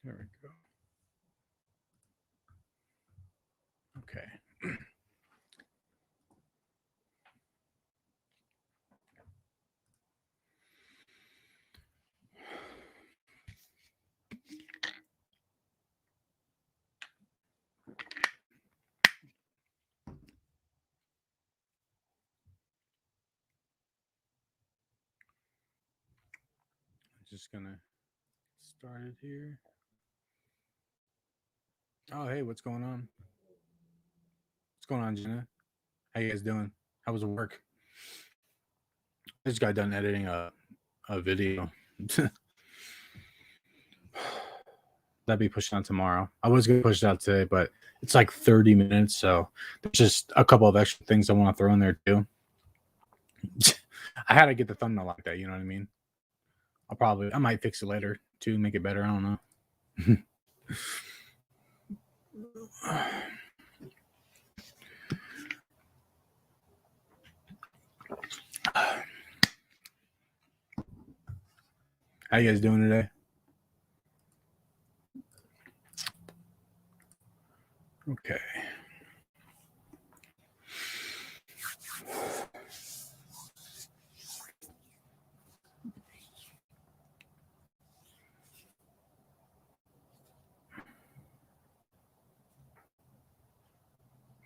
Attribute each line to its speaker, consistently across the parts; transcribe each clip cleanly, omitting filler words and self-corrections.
Speaker 1: There we go. Okay. Just gonna start it here. Oh, hey, what's going on? What's going on, Jenna? How you guys doing? How was work? I just got done editing a video. That'd be pushed on tomorrow. I was gonna push it out today, but it's like 30 minutes, so there's just a couple of extra things I want to throw in there too. I had to get the thumbnail like that, you know what I mean? I might fix it later to make it better. I don't know. How you guys doing today? Okay.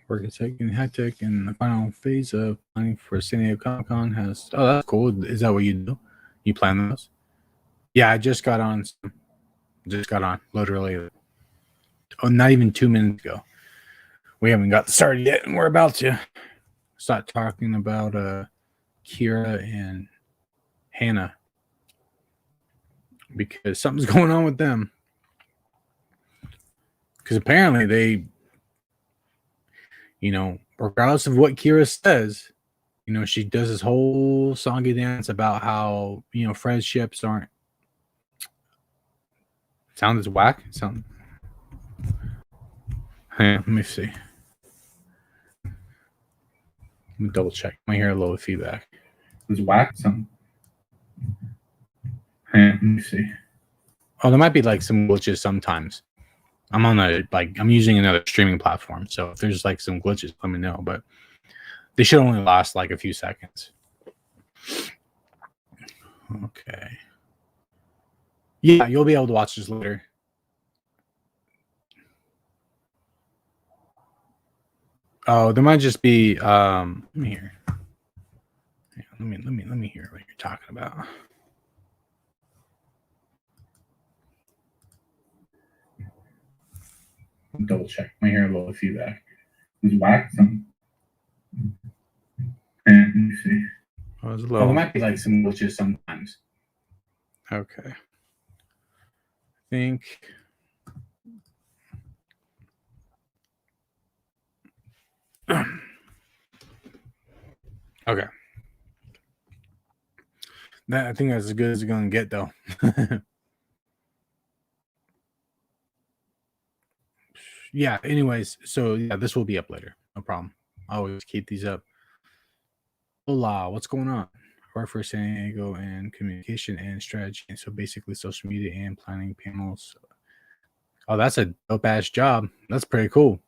Speaker 1: Work is taking hectic, and the final phase of planning for San Diego Comic Con has. Oh, that's cool. Is that what you do? You plan those? Yeah, I just got on. Literally. Oh, not even 2 minutes ago. We haven't got started yet, and we're about to start talking about Kyra and Hannah because something's going on with them. Because apparently they, regardless of what Kyra says, she does this whole songy dance about how, friendships aren't. Sound is whack. Hang on, let me see. Let me double check. I hear a little feedback. It's whack. Let me see. Oh, there might be like some glitches sometimes. I'm using another streaming platform, so if there's like some glitches, let me know. But they should only last like a few seconds. Okay. Yeah, you'll be able to watch this later. Oh, there might just be let me hear. Yeah, let me hear what you're talking about. Double check. I hear a little feedback. It's whack. Let me see. Oh, there might be like some glitches sometimes. Okay. I think. Okay. I think that's as good as it's going to get, though. Yeah. Anyways, so yeah, this will be up later. No problem. I always keep these up. Hola, what's going on? I work for San Diego and communication and strategy. And so basically social media and planning panels. Oh, that's a dope ass job. That's pretty cool.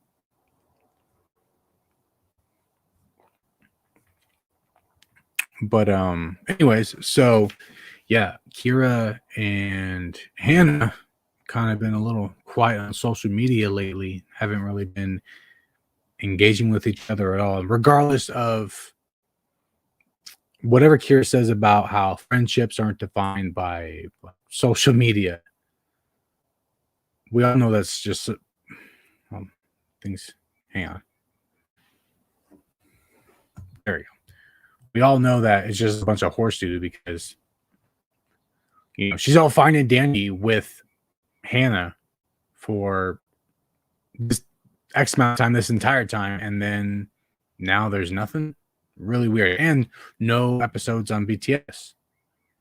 Speaker 1: But anyways, so yeah, Kyra and Hannah kind of been a little quiet on social media lately. Haven't really been engaging with each other at all, regardless of whatever Kyra says about how friendships aren't defined by social media. We all know that's just things. Hang on. There we go. We all know that it's just a bunch of horse doo because she's all fine and dandy with Hannah for this X amount of time this entire time, and then now there's nothing. Really weird. And no episodes on BTS.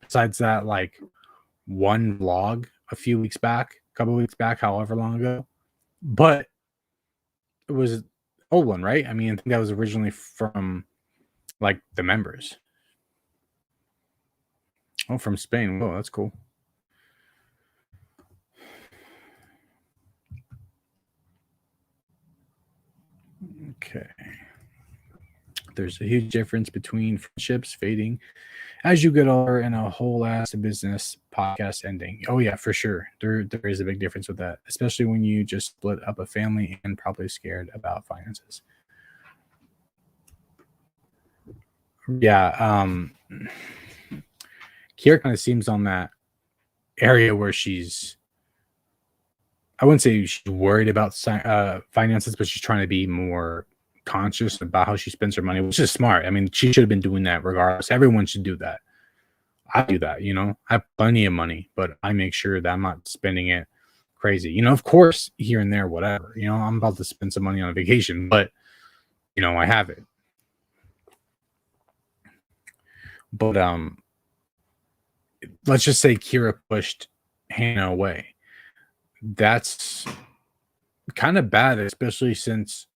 Speaker 1: Besides that, like one vlog a couple weeks back, however long ago. But it was an old one, right? I mean, I think that was originally from like the members. Oh, from Spain. Whoa, that's cool. Okay. There's a huge difference between friendships fading as you get older and a whole ass business podcast ending. Oh yeah, for sure. There is a big difference with that, especially when you just split up a family and probably scared about finances. Yeah, Kiera kind of seems on that area where she's, I wouldn't say she's worried about finances, but she's trying to be more conscious about how she spends her money, which is smart. I mean, she should have been doing that regardless. Everyone should do that. I do that, I have plenty of money, but I make sure that I'm not spending it crazy. Of course, here and there, whatever. I'm about to spend some money on a vacation, but I have it. But let's just say Kira pushed Hannah away. That's kind of bad, especially since,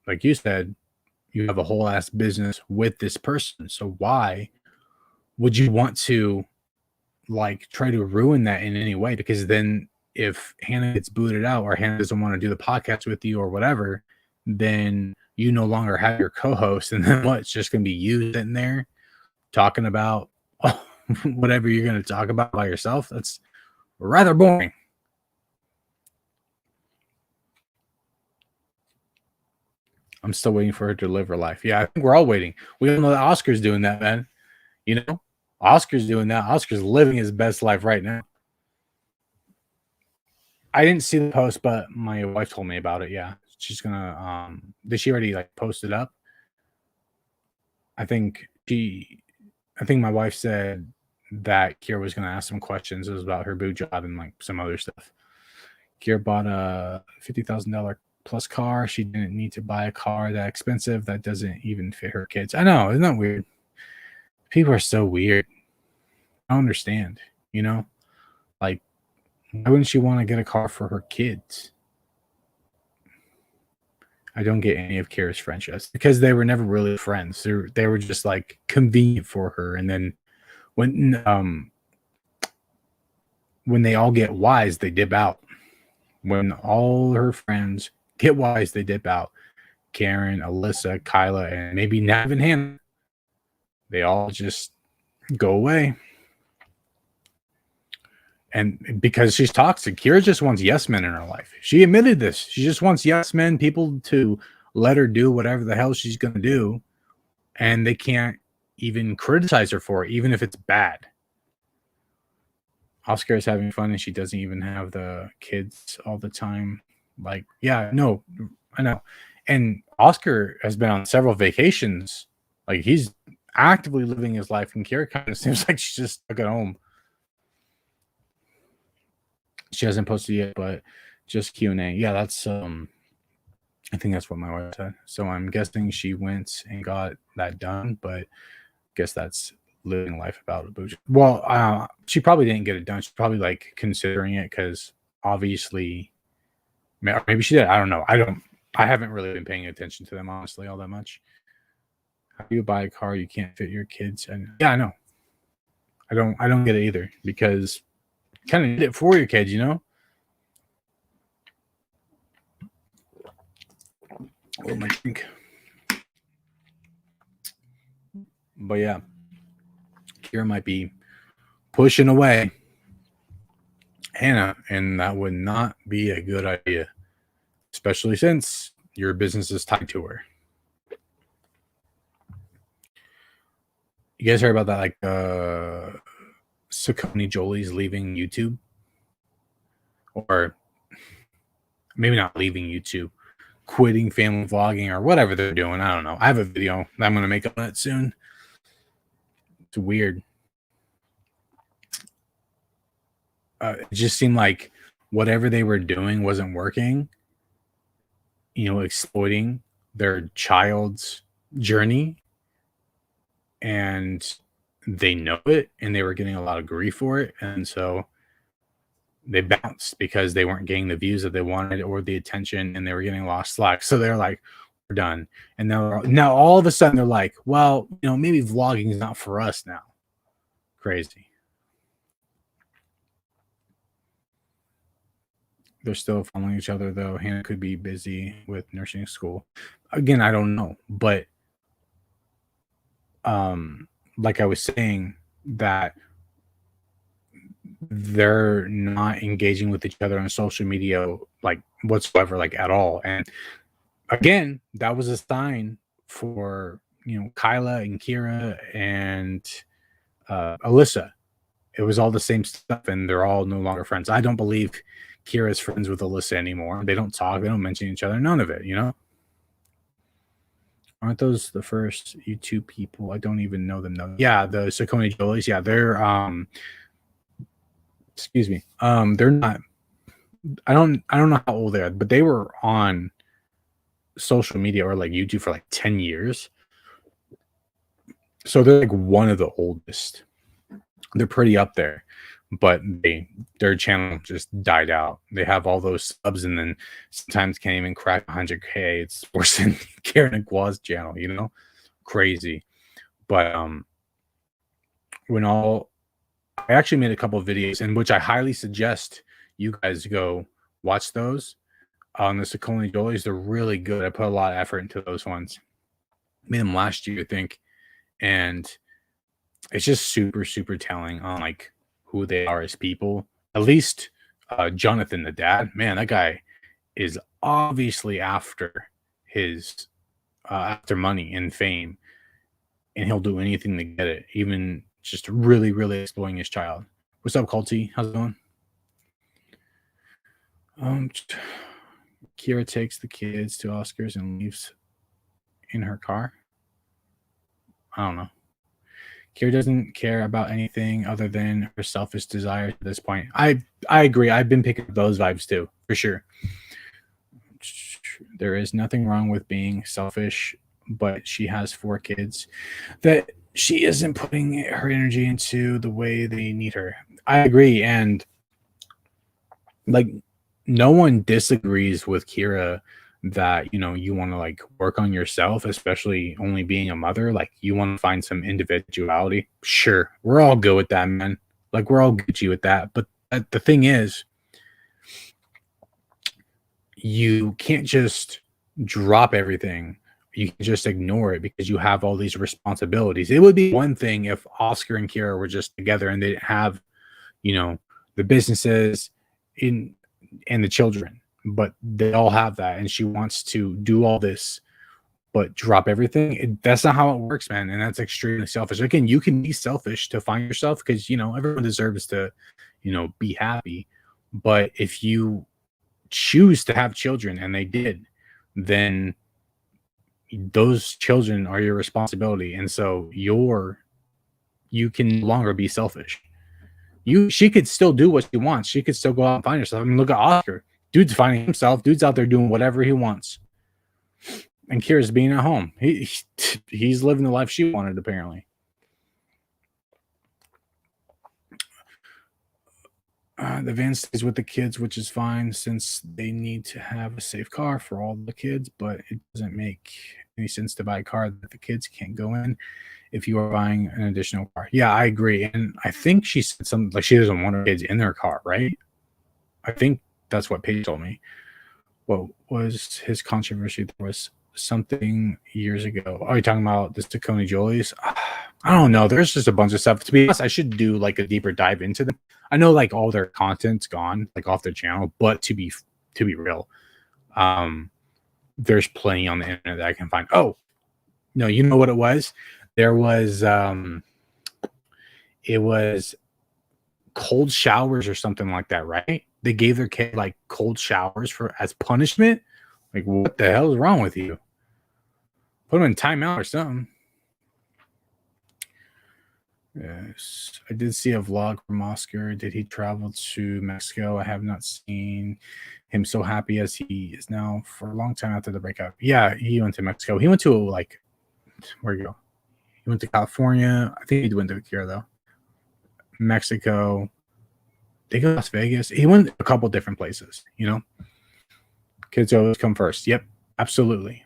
Speaker 1: like you said, you have a whole ass business with this person. So why would you want to like try to ruin that in any way? Because then if Hannah gets booted out or Hannah doesn't want to do the podcast with you or whatever, then you no longer have your co-host, and then what? It's just gonna be you sitting there talking about whatever you're gonna talk about by yourself. That's rather boring. I'm still waiting for her to live her life. Yeah, I think we're all waiting. We all know that Oscar's doing that, man. Oscar's doing that. Oscar's living his best life right now. I didn't see the post, but my wife told me about it. Yeah, she's gonna. Did she already like post it up? I think my wife said that Kira was gonna ask some questions. It was about her boot job and like some other stuff. Kira bought a $50,000 plus car. She didn't need to buy a car that expensive that doesn't even fit her kids. I know, isn't that weird? People are so weird. I don't understand. Like, why wouldn't she want to get a car for her kids? I don't get any of Kira's friendships because they were never really friends. They were just like convenient for her. And then when they all get wise, they dip out. When all her friends get wise, they dip out. Karen, Alyssa, Kyla, and maybe Nav and Hannah, they all just go away. And because she's toxic, Kira just wants yes men in her life. She admitted this. She just wants yes men, people to let her do whatever the hell she's going to do. And they can't even criticize her for it, even if it's bad. Oscar is having fun and she doesn't even have the kids all the time. Like, yeah, no, I know. And Oscar has been on several vacations. Like, he's actively living his life. And Kira kind of seems like she's just stuck at home. She hasn't posted yet, but just Q&A. Yeah, that's I think that's what my wife said. So I'm guessing she went and got that done, but I guess that's living life about a bougie. Well, she probably didn't get it done. She's probably like considering it because obviously, maybe she did. I don't know. I haven't really been paying attention to them honestly all that much. How do you buy a car you can't fit your kids? And yeah, I know. I don't get it either because kind of did it for your kids, Oh, my drink. But yeah, Kira might be pushing away Hannah, and that would not be a good idea, especially since your business is tied to her. You guys heard about that, like Socony Jolies leaving YouTube, or maybe not leaving YouTube, quitting family vlogging or whatever they're doing. I don't know. I have a video that I'm going to make on it soon. It's weird. It just seemed like whatever they were doing wasn't working. Exploiting their child's journey, and they know it, and they were getting a lot of grief for it, and so they bounced because they weren't getting the views that they wanted or the attention, and they were getting lost slack. So they're like, we're done. And now all of a sudden they're like, well, maybe vlogging is not for us now. Crazy. They're still following each other though. Hannah could be busy with nursing school. Again, I don't know, but like I was saying, that they're not engaging with each other on social media like whatsoever, like at all. And again, that was a sign for Kyla and Kyra and Alyssa. It was all the same stuff, and they're all no longer friends. I don't believe Kyra's friends with Alyssa anymore. They don't talk. They don't mention each other. None of it. Aren't those the first YouTube people? I don't even know them though. Yeah, the Socony Jolies. Yeah, they're excuse me. They're not. I don't know how old they are, but they were on social media or like YouTube for like 10 years. So they're like one of the oldest. They're pretty up there, but their channel just died out. They have all those subs and then sometimes can't even crack 100K. It's worse than Karen and Gua's channel, crazy. But I actually made a couple of videos in which I highly suggest you guys go watch those on the Socony Jolies. They're really good. I put a lot of effort into those ones. Made them last year, I think, and it's just super, super telling on like who they are as people. At least Jonathan, the dad, man, that guy is obviously after his after money and fame, and he'll do anything to get it, even just really, really exploiting his child. What's up, Colty? How's it going? Kyra takes the kids to Oscars and leaves in her car. I don't know. Kyra doesn't care about anything other than her selfish desire at this point. I agree. I've been picking up those vibes too, for sure. There is nothing wrong with being selfish, but she has 4 kids that she isn't putting her energy into the way they need her. I agree. And like, no one disagrees with Kyra that you want to like work on yourself, especially only being a mother. Like, you want to find some individuality. Sure, we're all good with that, man. Like, we're all Gucci with that. But the thing is, you can't just drop everything. You can just ignore it because you have all these responsibilities. It would be one thing if Oscar and Kyra were just together and they didn't have the businesses and the children, but they all have that, and she wants to do all this but drop everything. That's not how it works, man, and that's extremely selfish. Again, you can be selfish to find yourself because everyone deserves to be happy, but if you choose to have children, and they did, then those children are your responsibility, and so you can no longer be selfish. She could still do what she wants. She could still go out and find herself. I mean, look at Oscar. Dude's finding himself. Dude's out there doing whatever he wants. And Kyra's being at home. He's living the life she wanted, apparently. The van stays with the kids, which is fine since they need to have a safe car for all the kids, but it doesn't make any sense to buy a car that the kids can't go in if you are buying an additional car. Yeah, I agree. And I think she said something like she doesn't want her kids in their car, right? I think that's what Paige told me. What was his controversy? There was something years ago. Are you talking about the Socony Jolies? I don't know. There's just a bunch of stuff. To be honest, I should do like a deeper dive into them. I know like all their content's gone, like off their channel, but to be real, there's plenty on the internet that I can find. Oh, no, you know what it was? There was it was cold showers or something like that, right? They gave their kid like cold showers as punishment. Like, what the hell is wrong with you? Put them in timeout or something. Yes, I did see a vlog from Oscar. Did he travel to Mexico? I have not seen him so happy as he is now for a long time after the breakup. Yeah, he went to Mexico. He went to like, where you go? He went to California. I think he went to Kyra though. Mexico. They go to Las Vegas. He went a couple different places. Kids always come first. Yep, absolutely.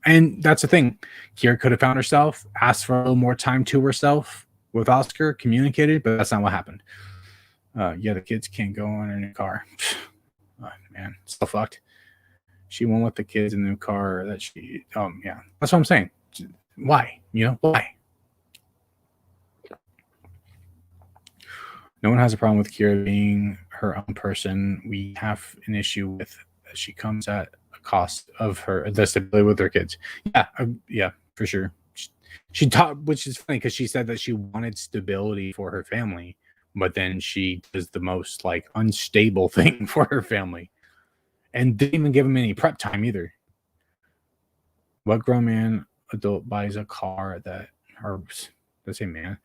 Speaker 1: And that's the thing. Kyra could have found herself, asked for a little more time to herself with Oscar, communicated, but that's not what happened. Yeah, the kids can't go in a new car. man, still fucked. She won't let the kids in the car that she. Yeah, that's what I'm saying. Why? Why? No one has a problem with Kyra being her own person. We have an issue with that she comes at a cost of the stability with her kids. Yeah, for sure. She taught, which is funny because she said that she wanted stability for her family, but then she does the most like unstable thing for her family, and didn't even give them any prep time either. What grown man adult buys a car that, or let's say man,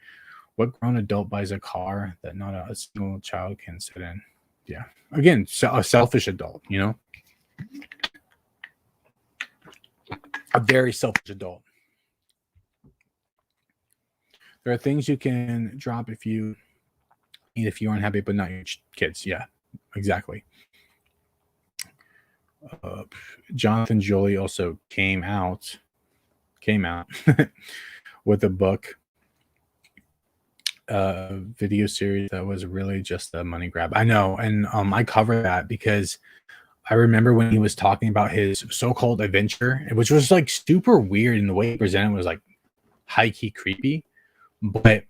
Speaker 1: what grown adult buys a car that not a single child can sit in? Yeah. Again, a selfish adult, a very selfish adult. There are things you can drop if you aren't happy, but not your kids. Yeah, exactly. Jonathan Jolie also came out with a book, video series that was really just a money grab. I know, and I covered that because I remember when he was talking about his so-called adventure, which was like super weird, and the way he presented was like high-key creepy, but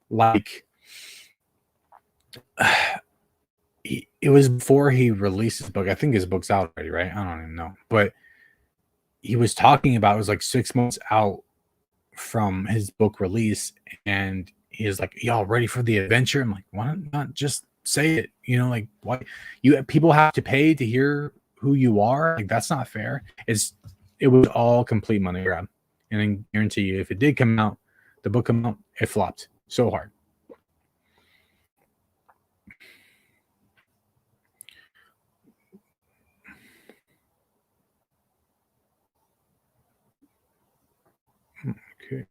Speaker 1: like it was before he released his book. I think his book's out already, right? I don't even know, but he was talking about it was like 6 months out from his book release, and he was like, y'all ready for the adventure? I'm like, why not just say it? Like, why people have to pay to hear who you are? Like, that's not fair. It was all complete money grab. And I guarantee you, if it did come out, the book come out, it flopped so hard. Okay.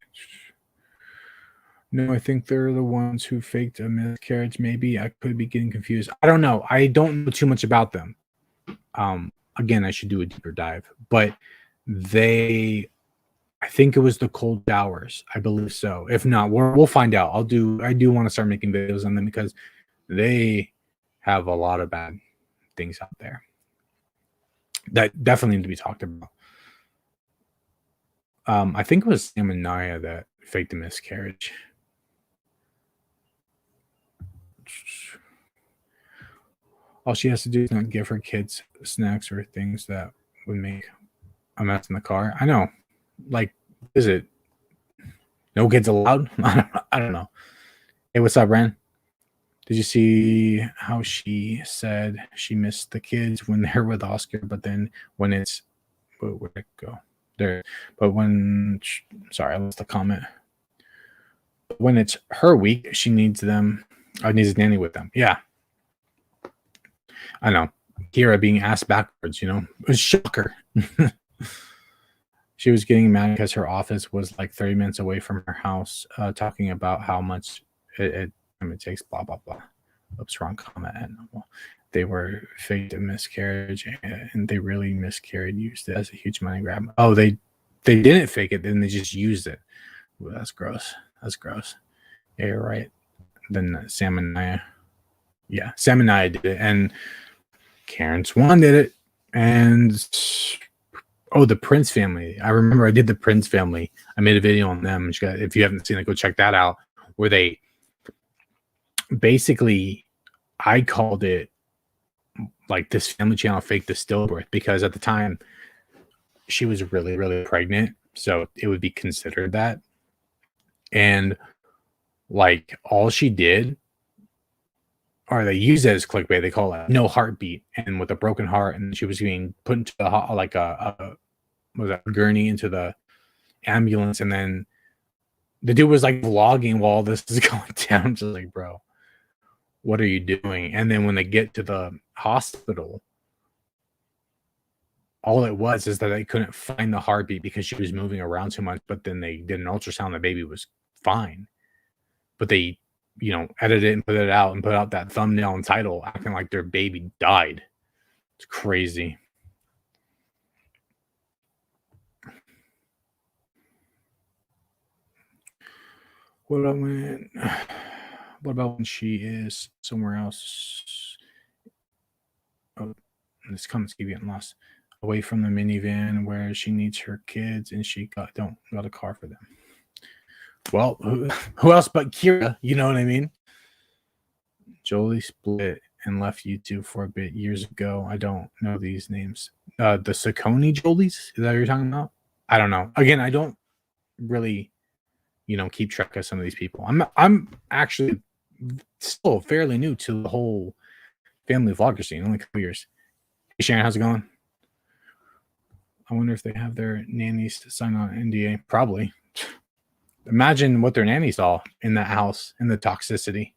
Speaker 1: No, I think they're the ones who faked a miscarriage. Maybe I could be getting confused. I don't know. I don't know too much about them. Again, I should do a deeper dive, but I think it was the cold showers. I believe so. If not, we'll find out. I do want to start making videos on them because they have a lot of bad things out there that definitely need to be talked about. I think it was Sam and Naya that faked a miscarriage. All she has to do is not give her kids snacks or things that would make a mess in the car. I know. Like, is it no kids allowed? I don't know. Hey, what's up, Ren? Did you see how she said she missed the kids when they're with Oscar, but then when it's where'd it go? There, but sorry, I lost the comment. When it's her week, she needs them. Needs a nanny with them. Yeah, I know. Kira being asked backwards, it was shocker. She was getting mad because her office was like 30 minutes away from her house, talking about how much it takes, blah, blah, blah. Oops, wrong comment. They were faked a miscarriage and they really miscarried, used it as a huge money grab. Oh, they didn't fake it, then they just used it. Ooh, that's gross. That's gross. Yeah, you're right. Then Sam and Naya. Yeah, Sam and Naya did it. And Kerenswan did it. And the Prince family. I remember I did the Prince family. I made a video on them. If you haven't seen it, go check that out. Where they basically, I called it like this family channel faked the stillbirth because at the time she was really, really pregnant. So it would be considered that. And like all she did, or they use it as clickbait, they call it no heartbeat, and with a broken heart, and she was being put into the like a gurney into the ambulance, and then the dude was like vlogging while this is going down. Just like, bro, what are you doing? And then when they get to the hospital, all it was is that they couldn't find the heartbeat because she was moving around too much. But then they did an ultrasound, the baby was fine, but they edit it and put it out and put out that thumbnail and title acting like their baby died. It's crazy. What about when she is somewhere else? Oh, This comments keep getting lost. Away from the minivan where she needs her kids and she got a car for them. Well, who else but Kyra? You know what I mean? Jolie split and left YouTube for a bit years ago. I don't know these names. The Socony Jolies? Is that what you're talking about? I don't know. Again, I don't really, keep track of some of these people. I'm actually still fairly new to the whole family vlogger scene. Only a couple years. Hey Sharon, how's it going? I wonder if they have their nannies to sign on NDA. Probably. Imagine what their nanny saw in that house and the toxicity,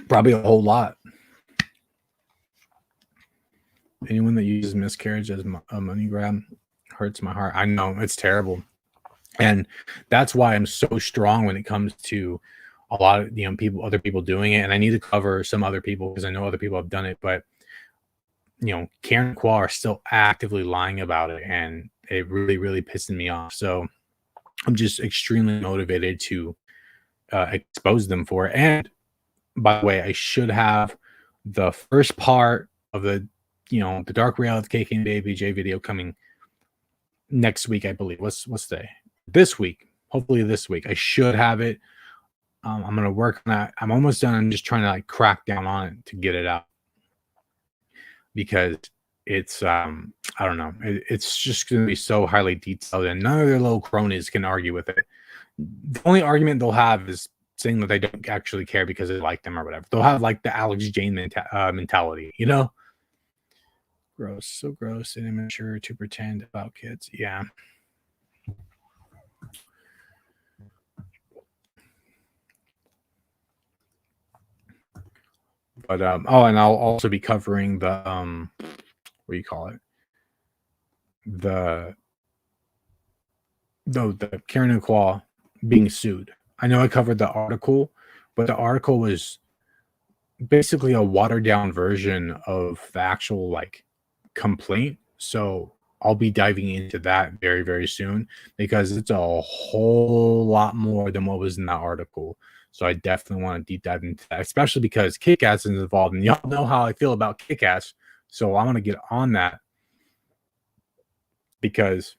Speaker 1: Probably a whole lot. Anyone that uses miscarriage as a money grab hurts my heart. I know, it's terrible. And that's why I'm so strong when it comes to a lot of, other people doing it. And I need to cover some other people because I know other people have done it. But, Karen and Kwa are still actively lying about it. And it really, really pissing me off. So I'm just extremely motivated to expose them for it. And by the way, I should have the first part of the dark reality kkandbabyj video coming next week, I believe. What's today? This week. Hopefully this week. I should have it. I'm gonna work on that. I'm almost done. I'm just trying to crack down on it to get it out because it's I don't know. It's just gonna be so highly detailed, and none of their little cronies can argue with it. The only argument they'll have is saying that they don't actually care because they like them or whatever. They'll have the Alex Jane mentality, Gross, so gross and immature to pretend about kids. Yeah. But and I'll also be covering the what do you call it? The Karen and Kwa being sued. I know I covered the article, but the article was basically a watered down version of the actual complaint. So I'll be diving into that very, very soon because it's a whole lot more than what was in that article. So I definitely want to deep dive into that, especially because Kick-Ass is involved, and y'all know how I feel about Kick-Ass. So I want to get on that because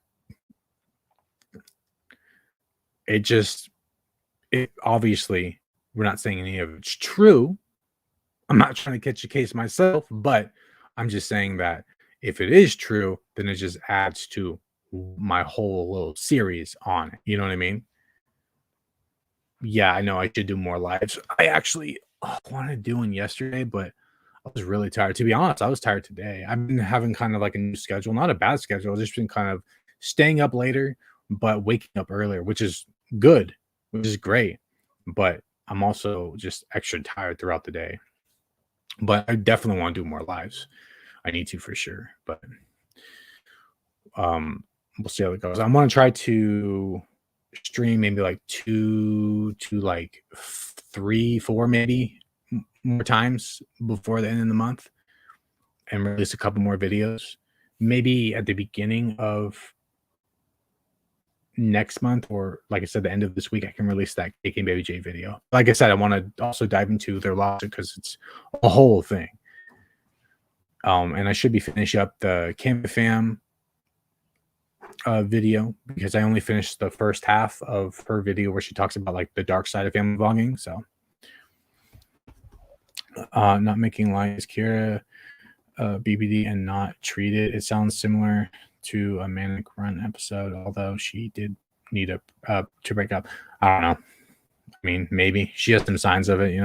Speaker 1: it obviously, we're not saying any of it's true. I'm not trying to catch a case myself, but I'm just saying that if it is true, then it just adds to my whole little series on it. You know what I mean? Yeah, I know I should do more lives. I actually wanted to do one yesterday, but I was really tired. To be honest, I was tired today. I've been having kind of a new schedule, not a bad schedule. I've just been kind of staying up later, but waking up earlier, which is good, which is great. But I'm also just extra tired throughout the day. But I definitely want to do more lives. I need to for sure. But we'll see how it goes. I want to try to stream maybe 2 to 3, 4 maybe more times before the end of the month and release a couple more videos. Maybe at the beginning of next month, or like I said, the end of this week, I can release that kkandbabyj video. Like I said, I want to also dive into their lawsuit because it's a whole thing. And I should be finishing up the Canva Fam video because I only finished the first half of her video where she talks about the dark side of family vlogging. So not making lies, Kyra BBD and not treated. It sounds similar to a Manic Run episode, although she did need to break up. I don't know. I mean, maybe she has some signs of it,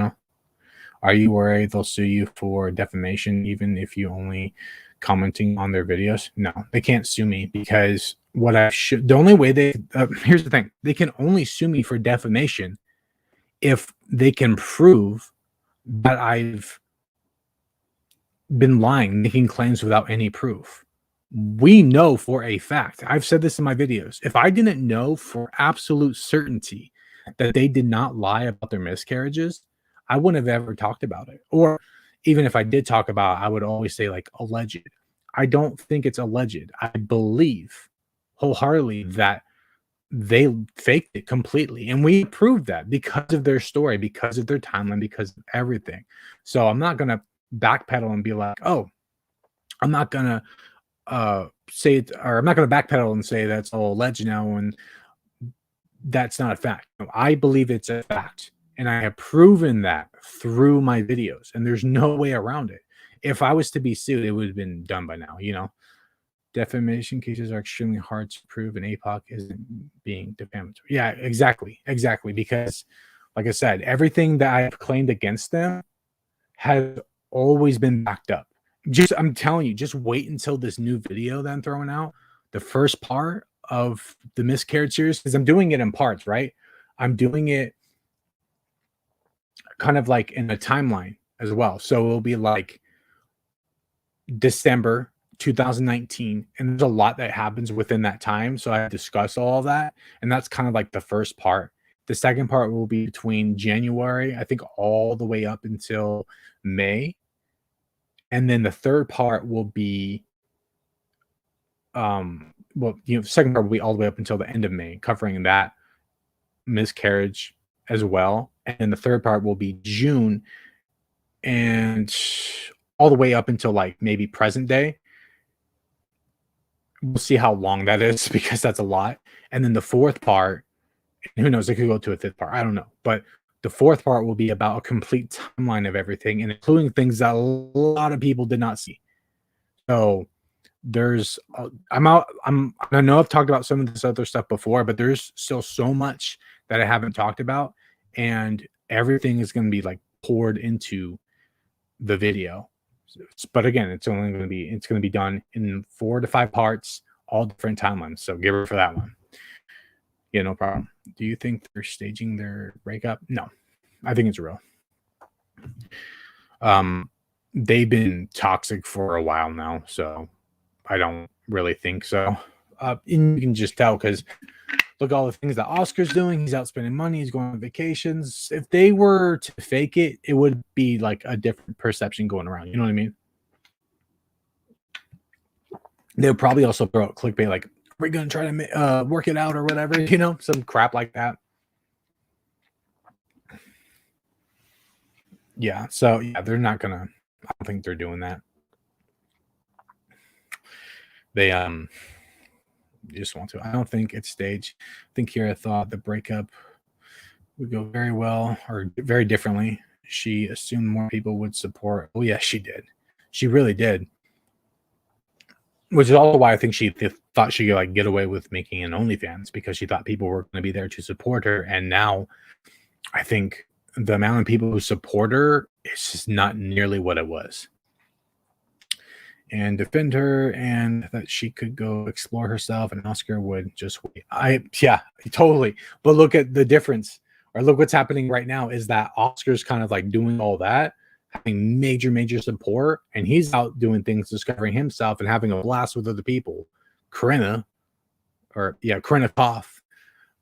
Speaker 1: Are you worried they'll sue you for defamation even if you only commenting on their videos? No, they can't sue me because the only way here's the thing, they can only sue me for defamation if they can prove that I've been lying, making claims without any proof. We know for a fact, I've said this in my videos, if I didn't know for absolute certainty that they did not lie about their miscarriages, I wouldn't have ever talked about it. Or even if I did talk about it, I would always say alleged. I don't think it's alleged. I believe wholeheartedly that they faked it completely, and we proved that because of their story, because of their timeline, because of everything. So I'm not gonna backpedal and be like, "Oh, I'm not gonna say it," or I'm not gonna backpedal and say that's all alleged now, and that's not a fact. No, I believe it's a fact, and I have proven that through my videos, and there's no way around it. If I was to be sued, it would have been done by now, you know? Defamation cases are extremely hard to prove, and Apoc isn't being defamatory. Yeah, exactly, exactly. Because, like I said, everything that I've claimed against them has always been backed up. Just, I'm telling you, just wait until this new video that I'm throwing out, the first part of the miscarriage series, because I'm doing it in parts, right? I'm doing it kind of like in a timeline as well. So it'll be like December 2019, and there's a lot that happens within that time. So I discuss all of that, and that's kind of like the first part. The second part will be between January, I think, all the way up until May, and then the third part will be, well, you know, the second part will be all the way up until the end of May, covering that miscarriage as well, and then the third part will be June and all the way up until like maybe present day. We'll see how long that is because that's a lot. And then the fourth part, who knows, it could go to a fifth part. I don't know. But the fourth part will be about a complete timeline of everything and including things that a lot of people did not see. So there's I know I've talked about some of this other stuff before, but there's still so much that I haven't talked about, and everything is going to be like poured into the video. But again, it's going to be done in 4 to 5 parts, all different timelines. So give her for that one. Yeah, no problem. Do you think they're staging their breakup? No, I think it's real. They've been toxic for a while now, so I don't really think so. And you can just tell because look at all the things that Oscar's doing. He's out spending money. He's going on vacations. If they were to fake it, it would be like a different perception going around. You know what I mean? They'll probably also throw out clickbait like, "We're going to try to work it out" or whatever, you know, some crap like that. Yeah. So yeah, they're not gonna. I don't think they're doing that. They just want to. I don't think it's staged. I think Kyra thought the breakup would go very well or very differently. She assumed more people would support. Oh yeah, she did. She really did. Which is also why I think she thought she could like get away with making an OnlyFans because she thought people were going to be there to support her. And now I think the amount of people who support her is just not nearly what it was. And defend her, and that she could go explore herself, and Oscar would just wait. Yeah, totally. But look at the difference, or look what's happening right now is that Oscar's kind of like doing all that, having major support, and he's out doing things, discovering himself and having a blast with other people. Corinna Koff,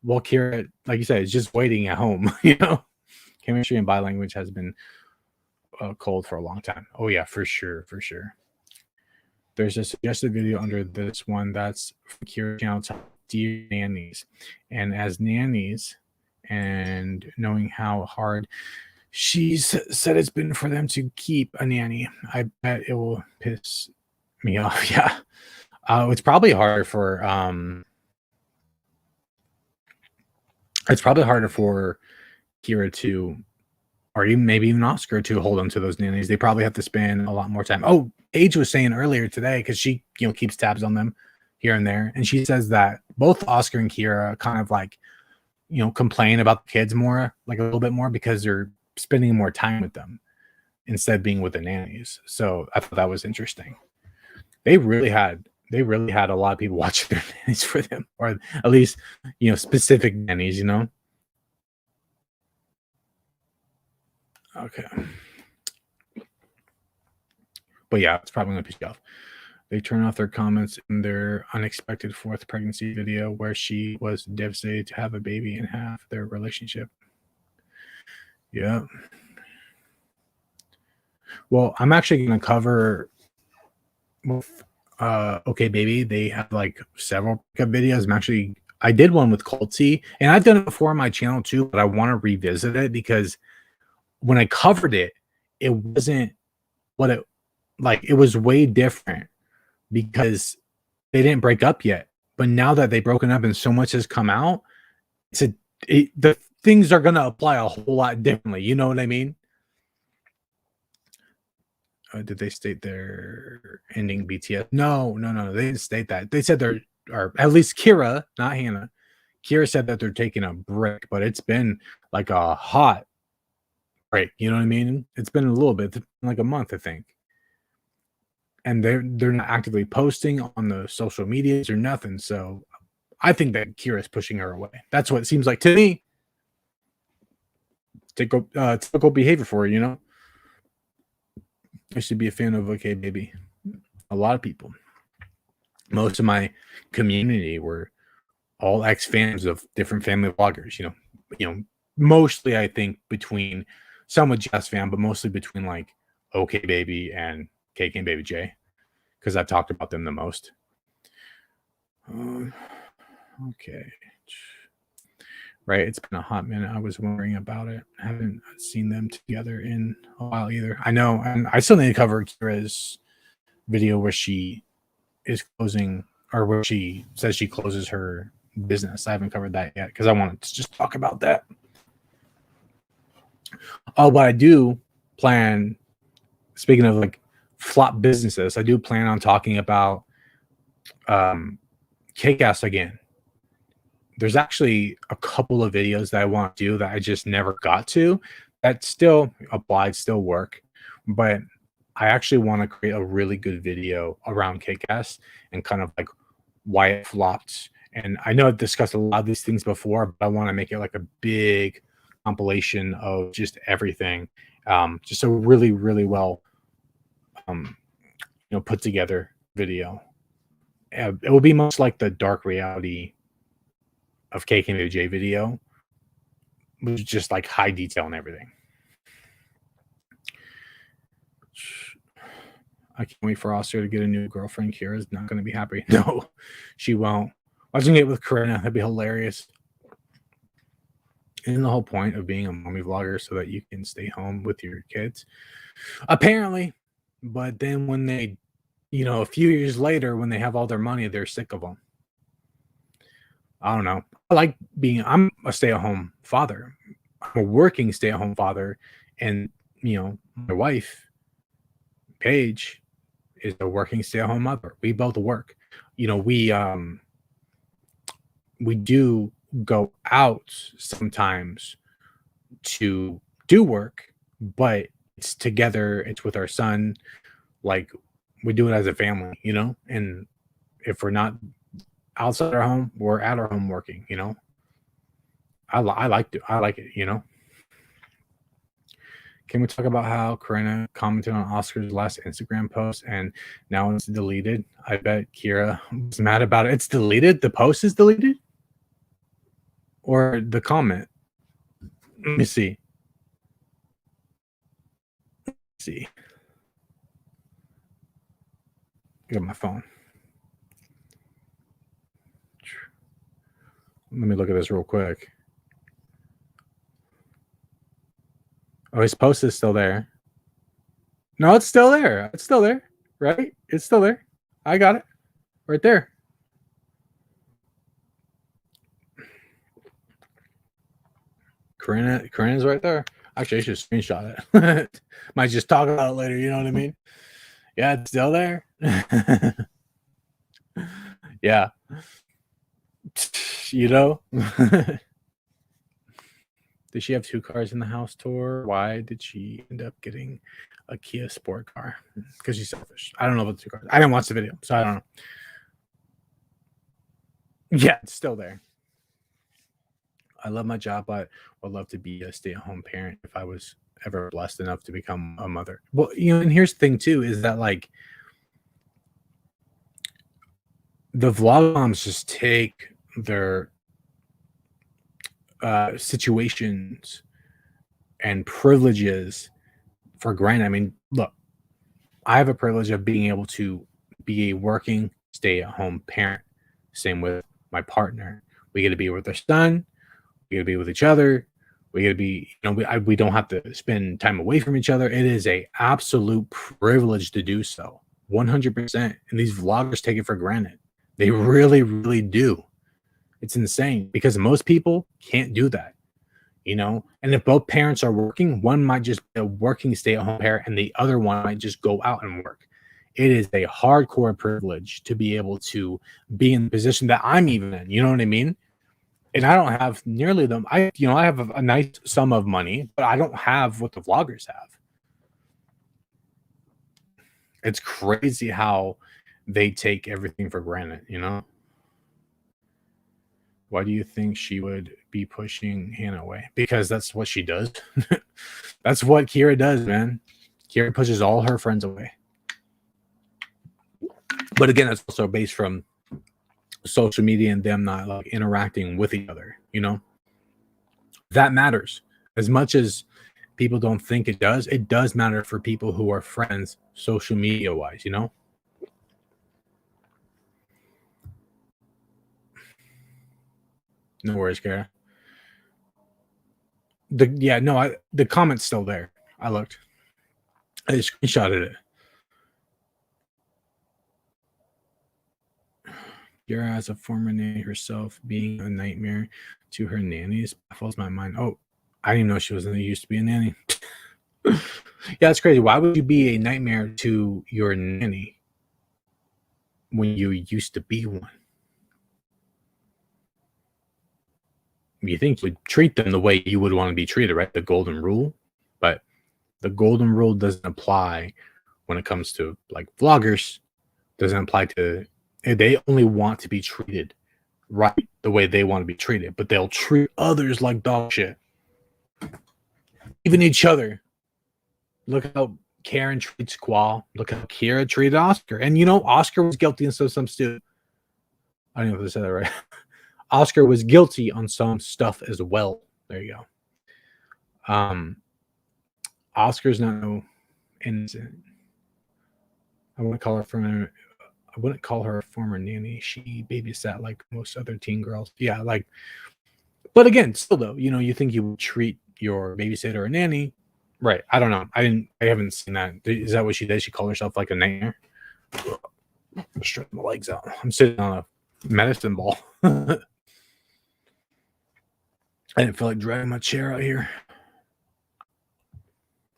Speaker 1: while Kyra, like you said, is just waiting at home. You know, chemistry and body language has been cold for a long time. Oh yeah, for sure. There's a suggested video under this one that's from Kyra channel titled Dear Nannies. And as nannies, and knowing how hard she's said it's been for them to keep a nanny, I bet it will piss me off. Yeah. It's probably harder for Kyra to, or even maybe even Oscar, to hold on to those nannies. They probably have to spend a lot more time. Oh, Paige was saying earlier today, because she, you know, keeps tabs on them here and there, and she says that both Oscar and Kyra kind of like, you know, complain about the kids more, like a little bit more, because they're spending more time with them instead of being with the nannies. So I thought that was interesting. They really had a lot of people watching their nannies for them, or at least, you know, specific nannies, you know. Okay. But yeah, it's probably gonna piss you off. They turn off their comments in their unexpected 4th pregnancy video where she was devastated to have a baby and have their relationship. Yeah. Well, I'm actually going to cover with okbaby. They have like several videos. I'm actually I did one with Colty, and I've done it before on my channel too, but I want to revisit it because when I covered it, it wasn't what it like. It was way different because they didn't break up yet. But now that they've broken up and so much has come out, the things are gonna apply a whole lot differently. You know what I mean? Did they state they're ending BTS? No. They didn't state that. They said they're, or at least Kyra, not Hannah. Kyra said that they're taking a break, but it's been like a hot break. You know what I mean? It's been a little bit, like a month, I think. And they're not actively posting on the social medias or nothing. So I think that Kyra's pushing her away. That's what it seems like to me. Typical behavior for her, you know. I should be a fan of okbaby. A lot of people. Most of my community were all ex-fans of different family vloggers. You know, mostly I think between some with Jess fan, but mostly between like okbaby and kkandbabyj, because I've talked about them the most. Okay. Right, it's been a hot minute. I was wondering about it. I haven't seen them together in a while either. I know, and I still need to cover Kyra's video where she is closing, or where she says she closes her business. I haven't covered that yet because I wanted to just talk about that. Oh, but I do plan, speaking of like flop businesses, I do plan on talking about K-Cast again. There's actually a couple of videos that I want to do that I just never got to. That still applied, still work, but I actually want to create a really good video around K-Cast and kind of like why it flopped. And I know I've discussed a lot of these things before, but I want to make it like a big compilation of just everything. Just a really, really well, put together video. It will be much like the dark reality of kkandbabyj video, was just like high detail and everything. I can't wait for Oscar to get a new girlfriend. Kyra's not going to be happy. No, she won't. Watching it with Karina, that'd be hilarious. Isn't the whole point of being a mommy vlogger so that you can stay home with your kids? Apparently. But then when they, a few years later, when they have all their money, they're sick of them. I don't know. I'm a stay-at-home father. I'm a working stay-at-home father. And, my wife, Paige, is a working stay-at-home mother. We both work. We do go out sometimes to do work, but it's together. It's with our son. Like, we do it as a family, and if we're not outside our home, we're at our home working, I like it. Can we talk about how Karina commented on Oscar's last Instagram post and now it's deleted? I bet Kyra was mad about it. It's deleted? The post is deleted? Or the comment? Let me see. I got my phone. Let me look at this real quick. Oh, his post is still there. No, it's still there. It's still there, right? It's still there. I got it right there. Karina's right there. Actually, I should screenshot it. Might just talk about it later. You know what I mean? Yeah, it's still there. Yeah. Did she have 2 cars in the house tour? Why did she end up getting a Kia sport car? Because she's selfish. I don't know about the 2 cars. I didn't watch the video, so I don't know. Yeah, it's still there. I love my job, but would love to be a stay-at-home parent if I was ever blessed enough to become a mother. Well, and here's the thing too, is that like the vlog moms just take their situations and privileges for granted. I mean, look, I have a privilege of being able to be a working stay-at-home parent. Same with my partner. We get to be with our son. We get to be with each other. We get to be, we don't have to spend time away from each other. It is a absolute privilege to do so, 100%. And these vloggers take it for granted. They really, really do. It's insane because most people can't do that, And if both parents are working, one might just be a working stay-at-home parent, and the other one might just go out and work. It is a hardcore privilege to be able to be in the position that I'm even in. You know what I mean? And I don't have nearly them. I have a nice sum of money, but I don't have what the vloggers have. It's crazy how they take everything for granted, Why do you think she would be pushing Hannah away? Because that's what she does. That's what Kyra does, man. Kyra pushes all her friends away. But again, it's also based from social media and them not like interacting with each other, That matters. As much as people don't think it does matter for people who are friends social media wise, No worries, Kara. The comment's still there. I looked. I screenshotted it. Kara, as a former nanny herself, being a nightmare to her nannies baffles my mind. Oh, I didn't even know she used to be a nanny. Yeah, it's crazy. Why would you be a nightmare to your nanny when you used to be one? You think you would treat them the way you would want to be treated, right? The golden rule. But the golden rule doesn't apply when it comes to like vloggers. Doesn't apply to, they only want to be treated right the way they want to be treated, but they'll treat others like dog shit. Even each other. Look how Karen treats Qual. Look how Kyra treated Oscar. And Oscar was guilty and so some stupid. I don't know if I said that right. Oscar was guilty on some stuff as well. There you go. Oscar's not no innocent. I wouldn't call her a former nanny. She babysat like most other teen girls. Yeah, but again, still though, you think you would treat your babysitter or nanny, right? I don't know. I haven't seen that. Is that what she did? She called herself like a nightmare. Stretch my legs out. I'm sitting on a medicine ball. I didn't feel like dragging my chair out here.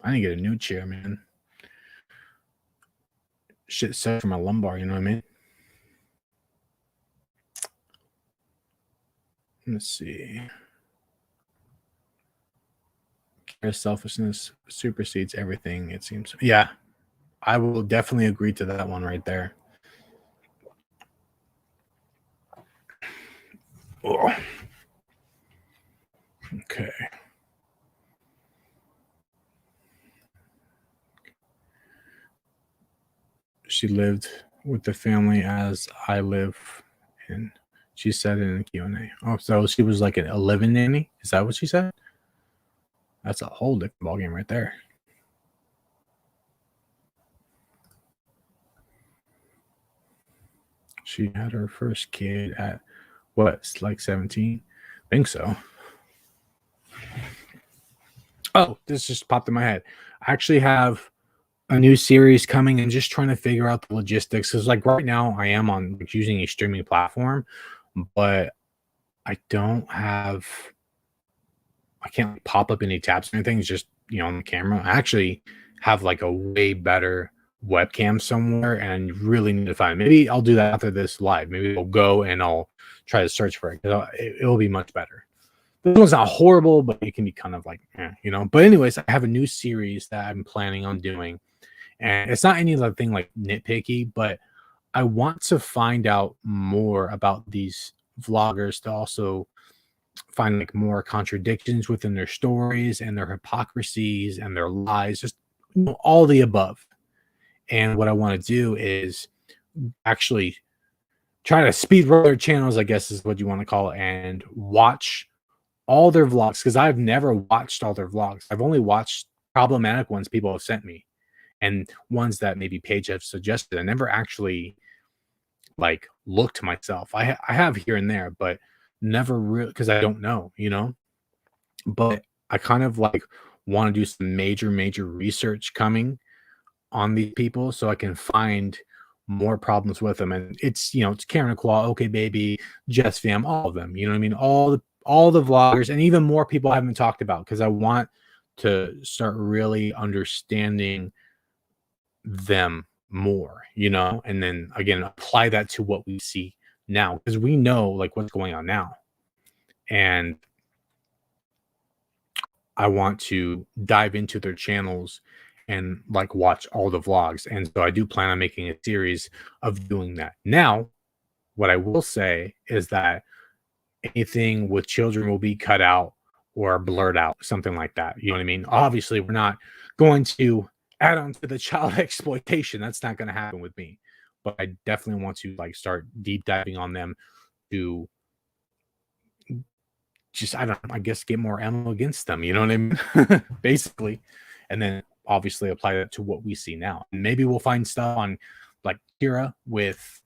Speaker 1: I need to get a new chair, man. Shit set for my lumbar, you know what I mean? Let's see. Selfishness supersedes everything, it seems. Yeah, I will definitely agree to that one right there. Oh. Okay. She lived with the family as I live in. She said it in the Q&A. Oh, so she was like a living nanny? Is that what she said? That's a whole different ballgame right there. She had her first kid at what, like 17? I think so. Oh, this just popped in my head. I actually have a new series coming and just trying to figure out the logistics. Because like right now I am on using a streaming platform, but I can't pop up any tabs or anything. It's just, on the camera. I actually have like a way better webcam somewhere and really need to find it. Maybe I'll do that after this live. Maybe I'll go and I'll try to search for it. It'll be much better. This one's not horrible, but it can be kind of like, But anyways, I have a new series that I'm planning on doing. And it's not any other thing like nitpicky, but I want to find out more about these vloggers to also find like more contradictions within their stories and their hypocrisies and their lies, just all the above. And what I want to do is actually try to speed run their channels, I guess is what you want to call it, and watch all their vlogs, because I've never watched all their vlogs. I've only watched problematic ones people have sent me and ones that maybe Paige have suggested. I never actually like looked myself. I have here and there, but never really, because I don't know, you know. But I kind of like want to do some major research coming on these people so I can find more problems with them. And it's, you know, it's Karen Aqua, okbaby, Jess Fam, all of them. You know what I mean? All the vloggers and even more people I haven't talked about, because I want to start really understanding them more, you know, and then again apply that to what we see now, because we know like what's going on now. And I want to dive into their channels and like watch all the vlogs. And so I do plan on making a series of doing that. Now, what I will say is that anything with children will be cut out or blurred out, something like that. You know what I mean? Obviously, we're not going to add on to the child exploitation. That's not going to happen with me. But I definitely want to like start deep diving on them to just, I don't know, I guess get more ammo against them. You know what I mean? Basically. And then obviously apply that to what we see now. And maybe we'll find stuff on like Kyra with,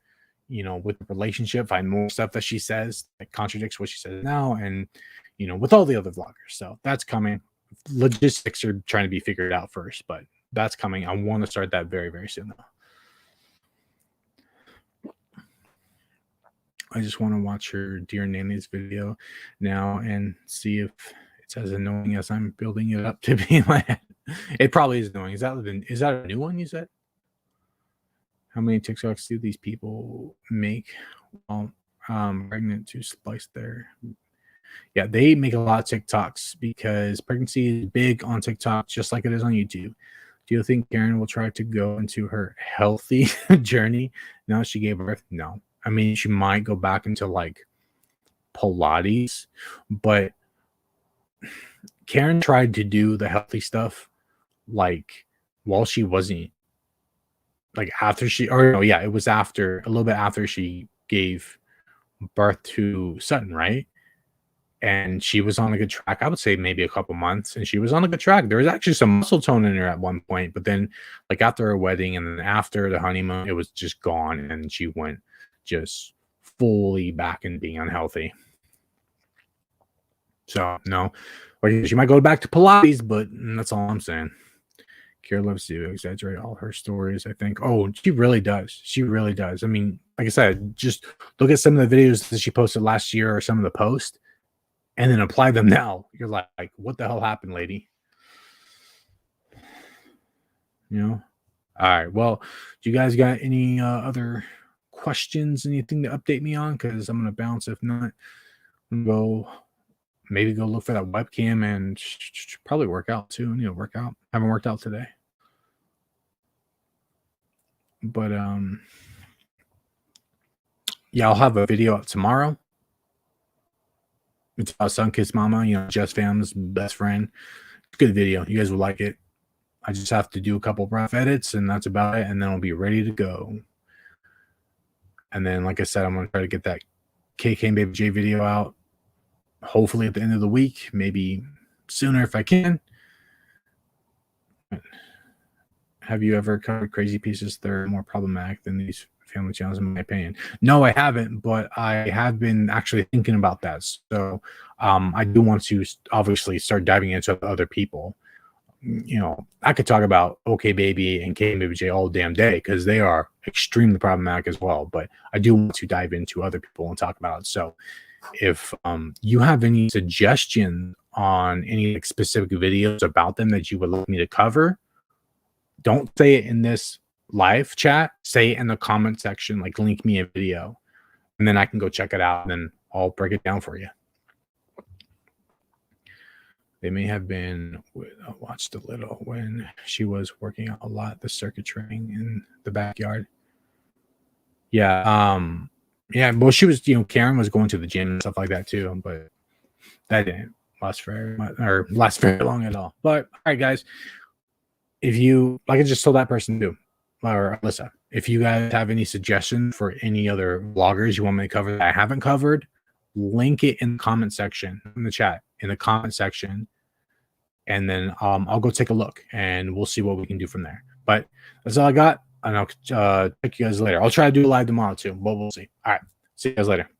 Speaker 1: you know, with the relationship, find more stuff that she says that contradicts what she says now, and you know, with all the other vloggers. So that's coming. Logistics are trying to be figured out first, but that's coming. I want to start that very soon though. I just want to watch her Dear Nannies video now and see if it's as annoying as I'm building it up to be in my head. It probably is annoying. Is that a new one you said? How many TikToks do these people make while pregnant to splice their? Yeah, they make a lot of TikToks because pregnancy is big on TikTok, just like it is on YouTube. Do you think Karen will try to go into her healthy journey now she gave birth? No. I mean, she might go back into like Pilates, but Karen tried to do the healthy stuff like while she wasn't, like after she, or no, yeah, it was after, a little bit after she gave birth to Sutton, right? And she was on a good track. I would say maybe a couple months, and she was on a good track. There was actually some muscle tone in her at one point, but then like after her wedding and then after the honeymoon, it was just gone, and she went just fully back and being unhealthy. So no, like she might go back to Pilates, but that's all I'm saying. Kira loves to exaggerate all her stories, I think. Oh, she really does. She really does. I mean, like I said, just look at some of the videos that she posted last year or some of the posts and then apply them now. You're like, what the hell happened, lady? You know? All right. Well, do you guys got any other questions, anything to update me on? Because I'm going to bounce. If not, I'm going to maybe go look for that webcam and probably work out too. I need to work out. Haven't worked out today. But yeah, I'll have a video up tomorrow. It's about Sun Kiss Mama, you know, Jess Fam's best friend. It's a good video. You guys will like it. I just have to do a couple rough edits, and that's about it. And then I'll be ready to go. And then, like I said, I'm going to try to get that kkandbabyj video out. Hopefully at the end of the week, maybe sooner if I can. Have you ever covered crazy pieces that are more problematic than these family channels, in my opinion? No, I haven't, but I have been actually thinking about that. So I do want to obviously start diving into other people. You know, I could talk about okbaby and kkandbabyj all damn day because they are extremely problematic as well. But I do want to dive into other people and talk about it. So if you have any suggestions on any specific videos about them that you would like me to cover, don't say it in this live chat. Say it in the comment section, like link me a video, and then I can go check it out and then I'll break it down for you. They may have been watched a little when she was working out a lot, the circuit training in the backyard. Yeah. Yeah. Well, she was, you know, Karen was going to the gym and stuff like that too, but that didn't last very much or last very long at all. But all right, guys, if you, like I just told that person too, or Alyssa, if you guys have any suggestions for any other vloggers you want me to cover that I haven't covered, link it in the comment section, in the chat, in the comment section. And then I'll go take a look and we'll see what we can do from there. But that's all I got. And I'll check you guys later. I'll try to do a live tomorrow too, but we'll see. All right. See you guys later.